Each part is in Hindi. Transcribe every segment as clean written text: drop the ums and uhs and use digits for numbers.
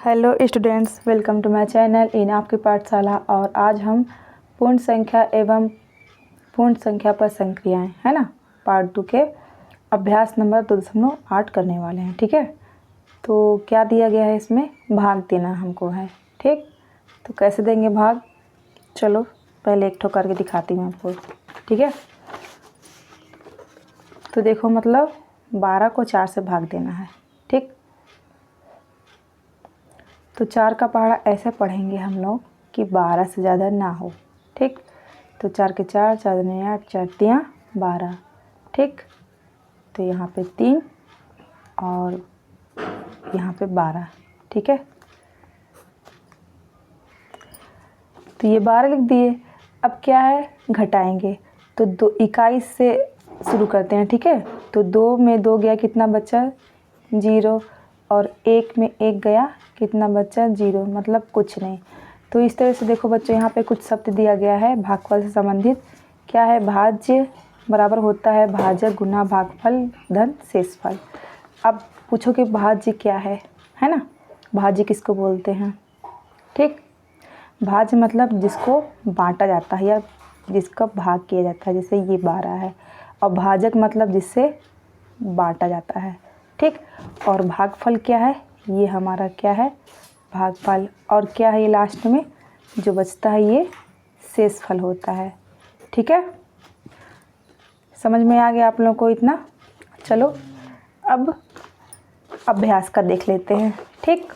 Hello students, welcome to my channel in Aapki Pathshala. और आज हम पूर्ण संख्या एवं पूर्ण संख्या पर संक्रियाएं है ना, पार्ट 2 के अभ्यास नंबर 2.8 करने वाले हैं। ठीक है, तो क्या दिया गया है, इसमें भाग देना हमको है। ठीक, तो कैसे देंगे भाग, चलो पहले एक ठो करके दिखाती हूँ आपको। ठीक है, तो देखो मतलब 12 को 4 से भाग देना है। ठीक, तो 4 का पहाड़ा ऐसे पढ़ेंगे हम लोग कि 12 से ज़्यादा ना हो। ठीक, तो 4 के 4, 4 दूनी 8, 4 तियाँ 12। ठीक, तो यहाँ पे 3 और यहाँ पे 12। ठीक है, तो ये 12 लिख दिए। अब क्या है, घटाएंगे तो 21 से शुरू करते हैं। ठीक है, तो 2 में 2 गया, कितना बचा 0, और 1 में 1 गया, कितना बचा 0, मतलब कुछ नहीं। तो इस तरह से देखो बच्चों, यहाँ पे कुछ शब्द दिया गया है भागफल से संबंधित। क्या है, भाज्य बराबर होता है भाजक गुना भागफल धन शेषफल। अब पूछो कि भाज्य क्या है ना, भाज्य किसको बोलते हैं। ठीक, भाज्य मतलब जिसको बांटा जाता है या जिसका भाग किया जाता है, जैसे ये 12 है। और भाजक मतलब जिससे बांटा जाता है। ठीक, और भागफल क्या है, ये हमारा क्या है, भागफल। और क्या है, ये लास्ट में जो बचता है ये शेषफल होता है। ठीक है, समझ में आ गया आप लोगों को इतना। चलो अब अभ्यास का देख लेते हैं। ठीक,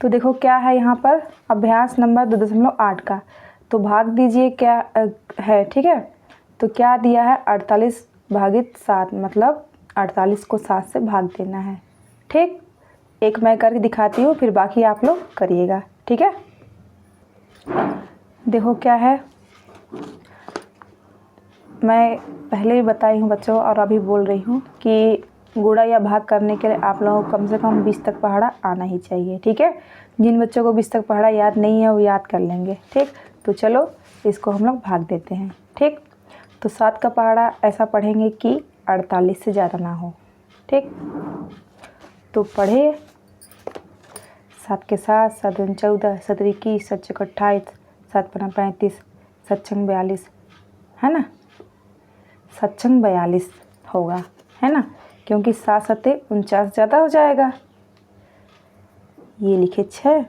तो देखो क्या है यहाँ पर, अभ्यास नंबर 2.8 का। तो भाग दीजिए क्या है। ठीक है, तो क्या दिया है, 48 भागित 7, मतलब 48 को 7 से भाग देना है। ठीक, एक मैं करके दिखाती हूँ, फिर बाकी आप लोग करिएगा। ठीक है, देखो क्या है, मैं पहले भी बताई हूँ बच्चों और अभी बोल रही हूँ कि गुणा या भाग करने के लिए आप लोगों को कम से कम 20 तक पहाड़ा आना ही चाहिए। ठीक है, जिन बच्चों को 20 तक पहाड़ा याद नहीं है वो याद कर लेंगे। ठीक, तो चलो इसको हम लोग भाग देते हैं। ठीक, तो 7 का पहाड़ा ऐसा पढ़ेंगे कि 48 से ज़्यादा ना हो। ठीक, तो पढ़े 7 के 7, 7 दूनी 14, 7 21, 7 चौक 28, 7 पन्ना 35, 7 छंग 42 है ना, 7 छंग 42 होगा, है ना, क्योंकि 7 सत्ते 49 ज़्यादा हो जाएगा। ये लिखे 6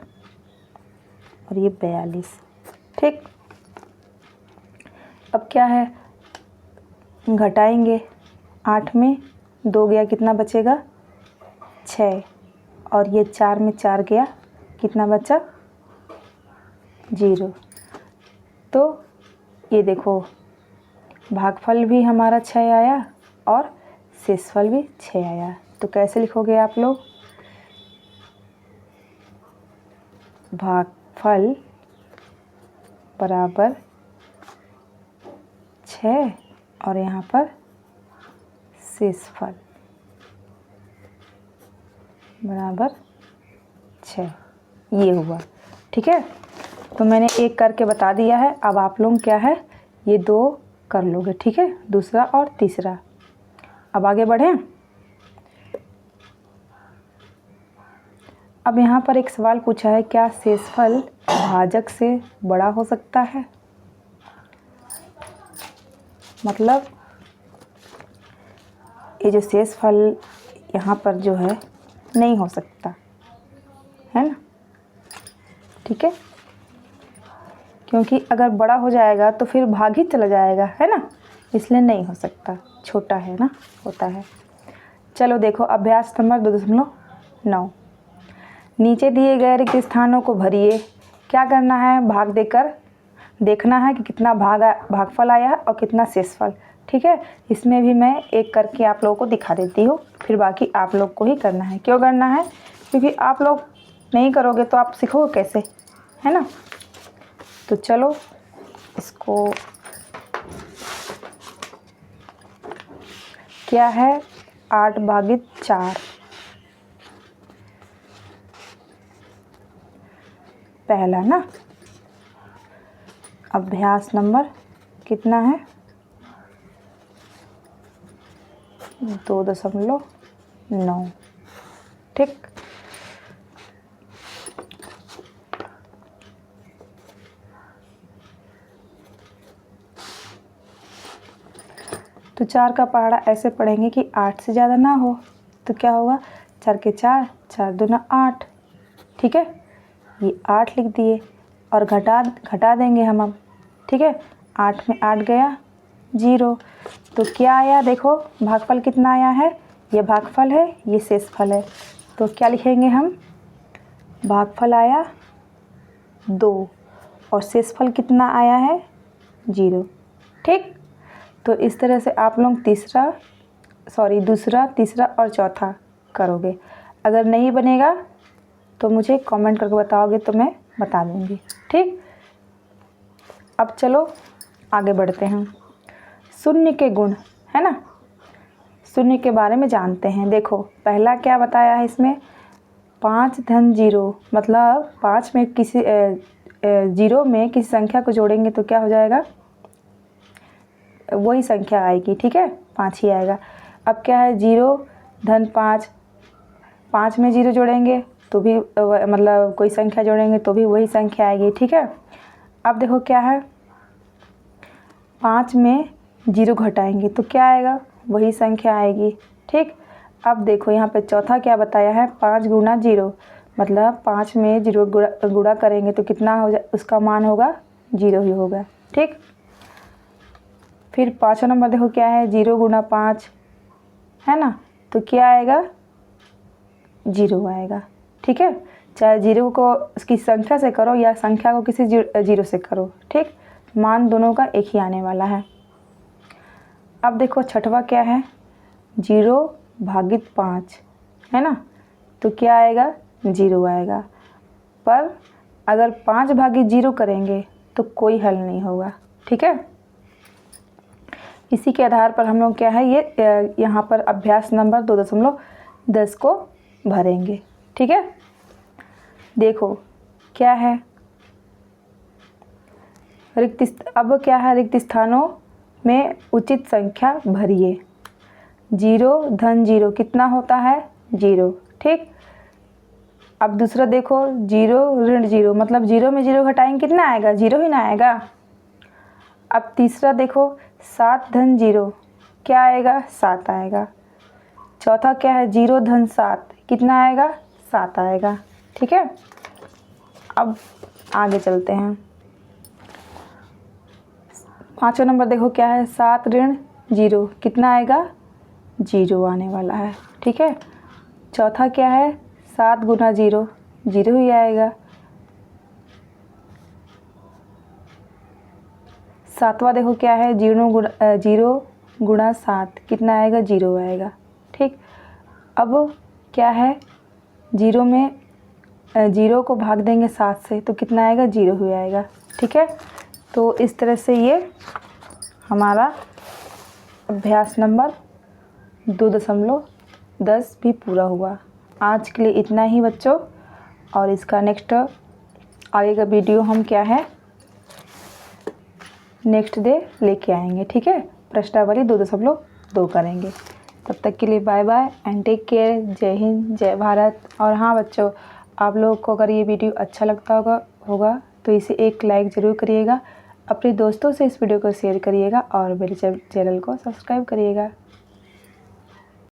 और ये 42। ठीक, अब क्या है, घटाएंगे। 8 में 2 गया, कितना बचेगा 6, और ये 4 में 4 गया, कितना बचा 0। तो ये देखो भागफल भी हमारा 6 आया और शेषफल भी 6 आया। तो कैसे लिखोगे आप लोग, भागफल बराबर 6 और यहाँ पर शेषफल बराबर 6, ये हुआ। ठीक है, तो मैंने एक करके बता दिया है। अब आप लोग क्या है, ये 2 कर लोगे। ठीक है, दूसरा और तीसरा। अब आगे बढ़ें। अब यहाँ पर एक सवाल पूछा है, क्या शेषफल भाजक से बड़ा हो सकता है। मतलब ये जो शेषफल यहाँ पर जो है नहीं हो सकता है ना। ठीक है, क्योंकि अगर बड़ा हो जाएगा तो फिर भाग ही चला जाएगा, है ना, इसलिए नहीं हो सकता, छोटा है ना, होता है। चलो देखो अभ्यास नंबर 2.9, नीचे दिए गए रिक्त स्थानों को भरिए। क्या करना है, भाग देकर देखना है कि कितना भागफल आया है और कितना शेषफल। ठीक है, इसमें भी मैं एक करके आप लोगों को दिखा देती हूँ, फिर बाकी आप लोग को ही करना है। क्यों करना है, क्योंकि आप लोग नहीं करोगे तो आप सीखोगे कैसे, है ना। तो चलो इसको, क्या है 8 भागित 4, पहला ना। अभ्यास नंबर कितना है, 2.9। ठीक, तो 4 का पहाड़ा ऐसे पढ़ेंगे कि 8 से ज़्यादा ना हो। तो क्या होगा, 4 के 4, 4 दूना 8, ठीक है, ये 8 लिख दिए और घटा देंगे हम अब, ठीक है। 8 में 8 गया 0, तो क्या आया, देखो भागफल कितना आया है, ये भागफल है, ये शेषफल है। तो क्या लिखेंगे हम, भागफल आया 2 और शेषफल कितना आया है 0, ठीक। तो इस तरह से आप लोग दूसरा, तीसरा और चौथा करोगे। अगर नहीं बनेगा तो मुझे कमेंट करके बताओगे तो मैं बता दूँगी, ठीक। अब चलो आगे बढ़ते हैं। शून्य के गुण, है ना, शून्य के बारे में जानते हैं। देखो पहला क्या बताया है इसमें, 5 धन 0, मतलब 5 में किसी 0 में किसी संख्या को जोड़ेंगे तो क्या हो जाएगा, वही संख्या आएगी, ठीक है, 5 ही आएगा। अब क्या है, 0 धन 5, 5 में 0 जोड़ेंगे तो भी मतलब कोई संख्या जोड़ेंगे तो भी वही संख्या आएगी, ठीक है। अब देखो क्या है, 5 में 0 घटाएंगे तो क्या आएगा, वही संख्या आएगी, ठीक। अब देखो यहाँ पे चौथा क्या बताया है, 5 गुना 0, मतलब 5 में 0 गुणा करेंगे तो कितना हो जाए, उसका मान होगा 0 ही होगा, ठीक। फिर 5वां नंबर देखो क्या है, 0 गुना 5, है ना, तो क्या आएगा, 0 आएगा, ठीक है। चाहे 0 को उसकी संख्या से करो या संख्या को किसी 0 से करो, ठीक, मान दोनों का एक ही आने वाला है। अब देखो छठवा क्या है, 0 भागित 5, है ना, तो क्या आएगा, 0 आएगा। पर अगर 5 भागित 0 करेंगे तो कोई हल नहीं होगा, ठीक है। इसी के आधार पर हम लोग क्या है, ये यहाँ पर अभ्यास नंबर 2.10 को भरेंगे, ठीक है। देखो क्या है, अब क्या है, रिक्त स्थानों में उचित संख्या भरिए। 0 धन 0 कितना होता है, 0, ठीक। अब दूसरा देखो, 0 ऋण 0, मतलब 0 में 0 घटाएंगे कितना आएगा, 0 ही ना आएगा। अब तीसरा देखो, 7 धन 0 क्या आएगा, 7 आएगा। चौथा क्या है, 0 धन 7 कितना आएगा, 7 आएगा, ठीक है। अब आगे चलते हैं। 5वां नंबर देखो क्या है, 7 ऋण 0 कितना आएगा, 0 आने वाला है, ठीक है। चौथा क्या है, 7 गुना 0, 0 ही आएगा। 7वां देखो क्या है, 0 गुना 7 कितना आएगा, 0 आएगा, ठीक। अब क्या है, 0 में 0 को भाग देंगे 7 से तो कितना आएगा, 0 ही आएगा, ठीक है। तो इस तरह से ये हमारा अभ्यास नंबर 2.10 भी पूरा हुआ। आज के लिए इतना ही बच्चों, और इसका नेक्स्ट आगे का वीडियो हम क्या है, नेक्स्ट डे लेके आएंगे, ठीक है। प्रश्नावली 2.2 करेंगे। तब तक के लिए bye bye and take care. जय हिंद, जय भारत। और हाँ बच्चों, आप लोगों को अगर ये वीडियो अच्छा लगता होगा तो इसे एक लाइक ज़रूर करिएगा, अपने दोस्तों से इस वीडियो को शेयर करिएगा और मेरे चैनल को सब्सक्राइब करिएगा।